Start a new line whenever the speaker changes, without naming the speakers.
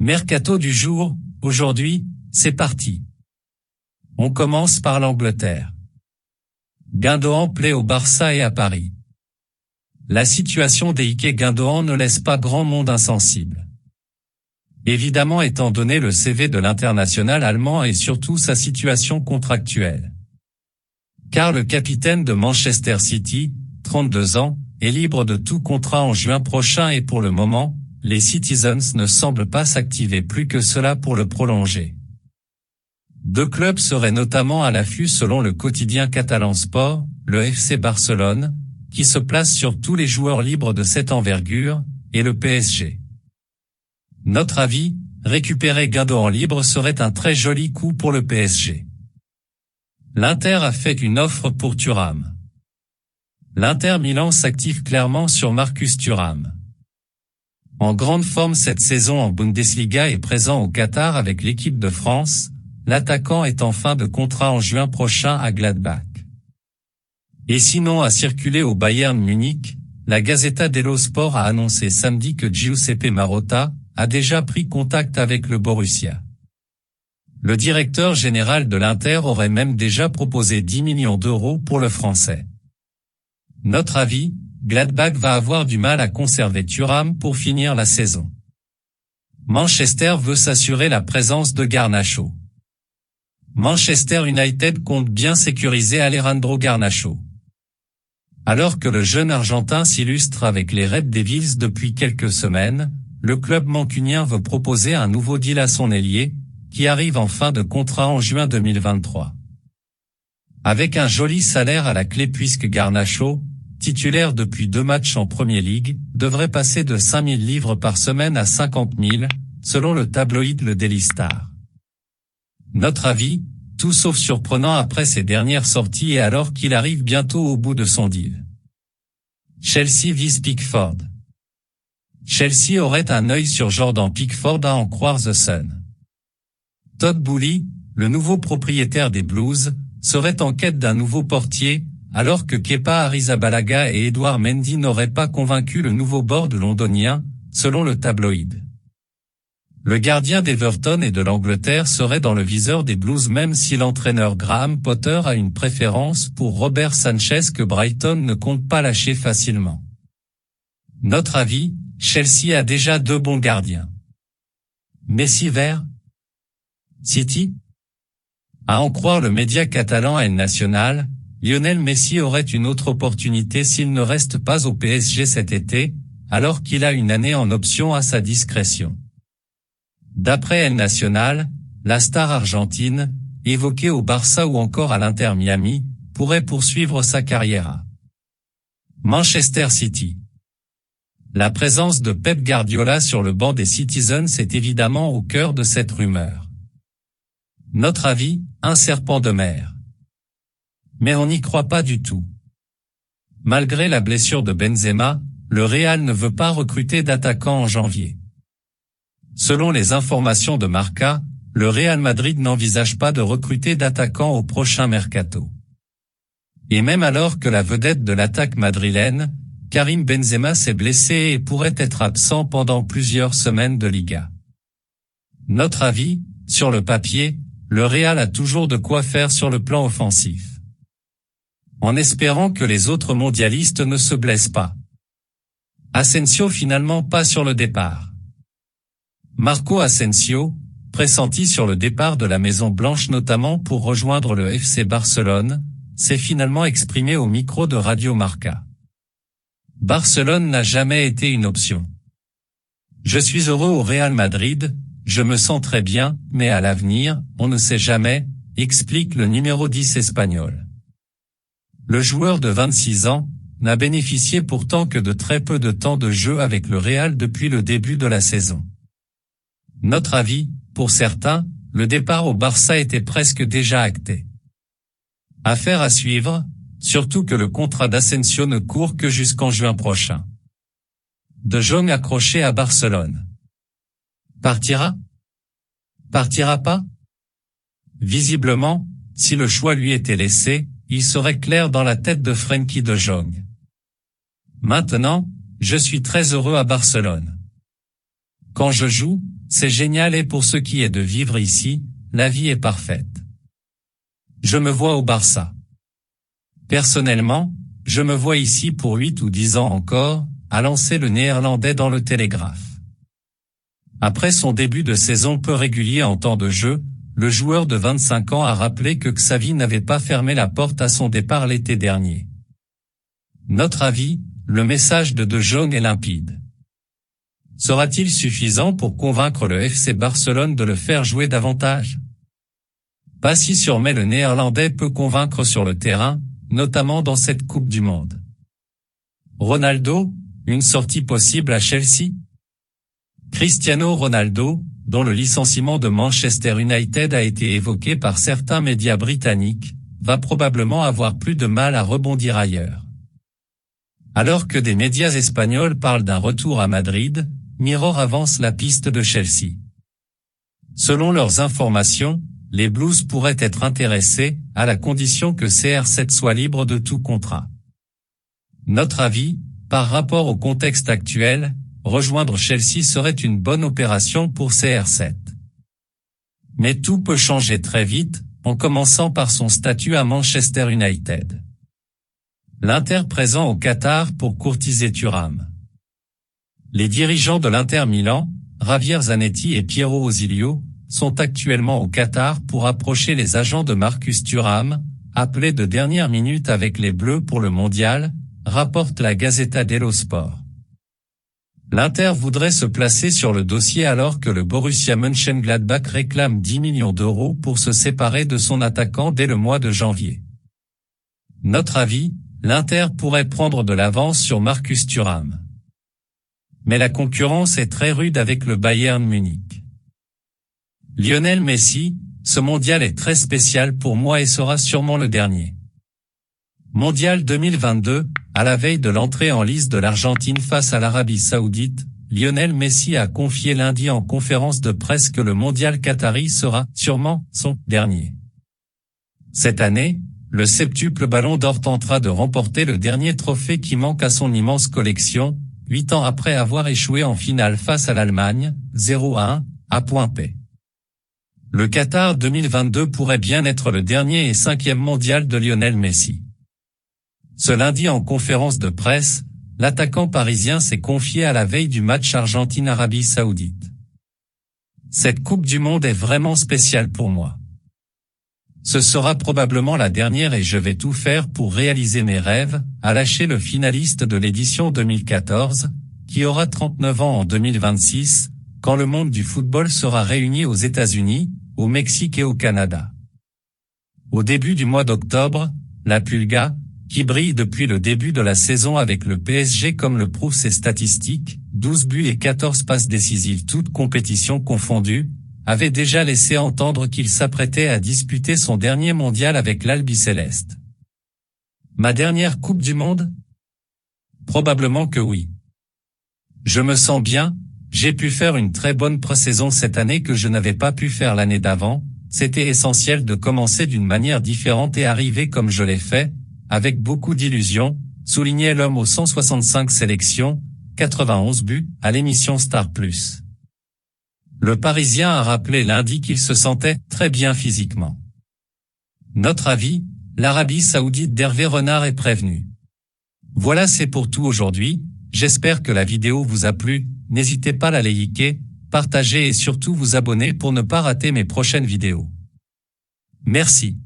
Mercato du jour, aujourd'hui, c'est parti. On commence par l'Angleterre. Gundogan plaît au Barça et à Paris. La situation d'Ilkay Gundogan ne laisse pas grand monde insensible. Évidemment étant donné le CV de l'international allemand et surtout sa situation contractuelle. Car le capitaine de Manchester City, 32 ans, est libre de tout contrat en juin prochain et pour le moment, les Citizens ne semblent pas s'activer plus que cela pour le prolonger. Deux clubs seraient notamment à l'affût selon le quotidien catalan Sport, le FC Barcelone, qui se place sur tous les joueurs libres de cette envergure, et le PSG. Notre avis, récupérer Gundogan libre serait un très joli coup pour le PSG. L'Inter a fait une offre pour Thuram. L'Inter Milan s'active clairement sur Marcus Thuram. En grande forme cette saison en Bundesliga et présent au Qatar avec l'équipe de France, l'attaquant est en fin de contrat en juin prochain à Gladbach. Et sinon à circuler au Bayern Munich, la Gazzetta dello Sport a annoncé samedi que Giuseppe Marotta a déjà pris contact avec le Borussia. Le directeur général de l'Inter aurait même déjà proposé 10 millions d'euros pour le Français. Notre avis, Gladbach va avoir du mal à conserver Thuram pour finir la saison. Manchester veut s'assurer la présence de Garnacho. Manchester United compte bien sécuriser Alejandro Garnacho. Alors que le jeune Argentin s'illustre avec les Red Devils depuis quelques semaines, le club mancunien veut proposer un nouveau deal à son ailier, qui arrive en fin de contrat en juin 2023. Avec un joli salaire à la clé puisque Garnacho, titulaire depuis 2 matchs en Premier League, devrait passer de 5 000 livres par semaine à 50 000, selon le tabloïd le Daily Star. Notre avis, tout sauf surprenant après ses dernières sorties et alors qu'il arrive bientôt au bout de son deal. Chelsea vise Pickford. Chelsea aurait un œil sur Jordan Pickford à en croire The Sun. Todd Boehly, le nouveau propriétaire des Blues, serait en quête d'un nouveau portier, alors que Kepa Arrizabalaga et Edouard Mendy n'auraient pas convaincu le nouveau board londonien, selon le tabloïd. Le gardien d'Everton et de l'Angleterre serait dans le viseur des Blues même si l'entraîneur Graham Potter a une préférence pour Robert Sanchez que Brighton ne compte pas lâcher facilement. Notre avis, Chelsea a déjà 2 bons gardiens. Messi vers City? À en croire le média catalan El Nacional, Lionel Messi aurait une autre opportunité s'il ne reste pas au PSG cet été, alors qu'il a une année en option à sa discrétion. D'après El Nacional, la star argentine, évoquée au Barça ou encore à l'Inter Miami, pourrait poursuivre sa carrière à Manchester City. La présence de Pep Guardiola sur le banc des Citizens est évidemment au cœur de cette rumeur. Notre avis, un serpent de mer. Mais on n'y croit pas du tout. Malgré la blessure de Benzema, le Real ne veut pas recruter d'attaquant en janvier. Selon les informations de Marca, le Real Madrid n'envisage pas de recruter d'attaquant au prochain mercato. Et même alors que la vedette de l'attaque madrilène, Karim Benzema s'est blessé et pourrait être absent pendant plusieurs semaines de Liga. Notre avis, sur le papier, le Real a toujours de quoi faire sur le plan offensif. En espérant que les autres mondialistes ne se blessent pas. Asensio finalement pas sur le départ. Marco Asensio, pressenti sur le départ de la Maison Blanche notamment pour rejoindre le FC Barcelone, s'est finalement exprimé au micro de Radio Marca. Barcelone n'a jamais été une option. Je suis heureux au Real Madrid, je me sens très bien, mais à l'avenir, on ne sait jamais, explique le numéro 10 espagnol. Le joueur de 26 ans n'a bénéficié pourtant que de très peu de temps de jeu avec le Real depuis le début de la saison. Notre avis, pour certains, le départ au Barça était presque déjà acté. Affaire à suivre, surtout que le contrat d'Asensio ne court que jusqu'en juin prochain. De Jong accroché à Barcelone. Partira? Partira pas? Visiblement, si le choix lui était laissé, il serait clair dans la tête de Frenkie de Jong. Maintenant, je suis très heureux à Barcelone. Quand je joue, c'est génial et pour ce qui est de vivre ici, la vie est parfaite. Je me vois au Barça. Personnellement, je me vois ici pour 8 ou 10 ans encore, a lancé le Néerlandais dans le Télégraphe. Après son début de saison peu régulier en temps de jeu, le joueur de 25 ans a rappelé que Xavi n'avait pas fermé la porte à son départ l'été dernier. Notre avis, le message de De Jong est limpide. Sera-t-il suffisant pour convaincre le FC Barcelone de le faire jouer davantage? Pas si sûr, mais le Néerlandais peut convaincre sur le terrain, notamment dans cette Coupe du Monde. Ronaldo, une sortie possible à Chelsea? Cristiano Ronaldo, dont le licenciement de Manchester United a été évoqué par certains médias britanniques, va probablement avoir plus de mal à rebondir ailleurs. Alors que des médias espagnols parlent d'un retour à Madrid, Mirror avance la piste de Chelsea. Selon leurs informations, les Blues pourraient être intéressés, à la condition que CR7 soit libre de tout contrat. Notre avis, par rapport au contexte actuel, rejoindre Chelsea serait une bonne opération pour CR7. Mais tout peut changer très vite, en commençant par son statut à Manchester United. L'Inter présent au Qatar pour courtiser Thuram. Les dirigeants de l'Inter Milan, Javier Zanetti et Piero Ausilio, sont actuellement au Qatar pour approcher les agents de Marcus Thuram, appelés de dernière minute avec les Bleus pour le mondial, rapporte la Gazzetta dello Sport. L'Inter voudrait se placer sur le dossier alors que le Borussia Mönchengladbach réclame 10 millions d'euros pour se séparer de son attaquant dès le mois de janvier. Notre avis, l'Inter pourrait prendre de l'avance sur Marcus Thuram. Mais la concurrence est très rude avec le Bayern Munich. Lionel Messi, ce mondial est très spécial pour moi et sera sûrement le dernier. Mondial 2022, à la veille de l'entrée en lice de l'Argentine face à l'Arabie Saoudite, Lionel Messi a confié lundi en conférence de presse que le mondial qatari sera sûrement son dernier. Cette année, le septuple Ballon d'Or tentera de remporter le dernier trophée qui manque à son immense collection, 8 ans après avoir échoué en finale face à l'Allemagne, 0-1, à point P. Le Qatar 2022 pourrait bien être le dernier et 5e mondial de Lionel Messi. Ce lundi en conférence de presse, l'attaquant parisien s'est confié à la veille du match Argentine-Arabie Saoudite. Cette Coupe du Monde est vraiment spéciale pour moi. Ce sera probablement la dernière et je vais tout faire pour réaliser mes rêves, a lâché le finaliste de l'édition 2014, qui aura 39 ans en 2026, quand le monde du football sera réuni aux États-Unis, au Mexique et au Canada. Au début du mois d'octobre, la Pulga, qui brille depuis le début de la saison avec le PSG comme le prouvent ses statistiques, 12 buts et 14 passes décisives toutes compétitions confondues, avait déjà laissé entendre qu'il s'apprêtait à disputer son dernier mondial avec l'Albiceleste. Ma dernière Coupe du Monde? Probablement que oui. Je me sens bien, j'ai pu faire une très bonne pré-saison cette année que je n'avais pas pu faire l'année d'avant, c'était essentiel de commencer d'une manière différente et arriver comme je l'ai fait, avec beaucoup d'illusions, soulignait l'homme aux 165 sélections, 91 buts, à l'émission Star Plus. Le Parisien a rappelé lundi qu'il se sentait très bien physiquement. Notre avis, l'Arabie Saoudite d'Hervé Renard est prévenue. Voilà, c'est pour tout aujourd'hui, j'espère que la vidéo vous a plu, n'hésitez pas à la liker, partager et surtout vous abonner pour ne pas rater mes prochaines vidéos. Merci.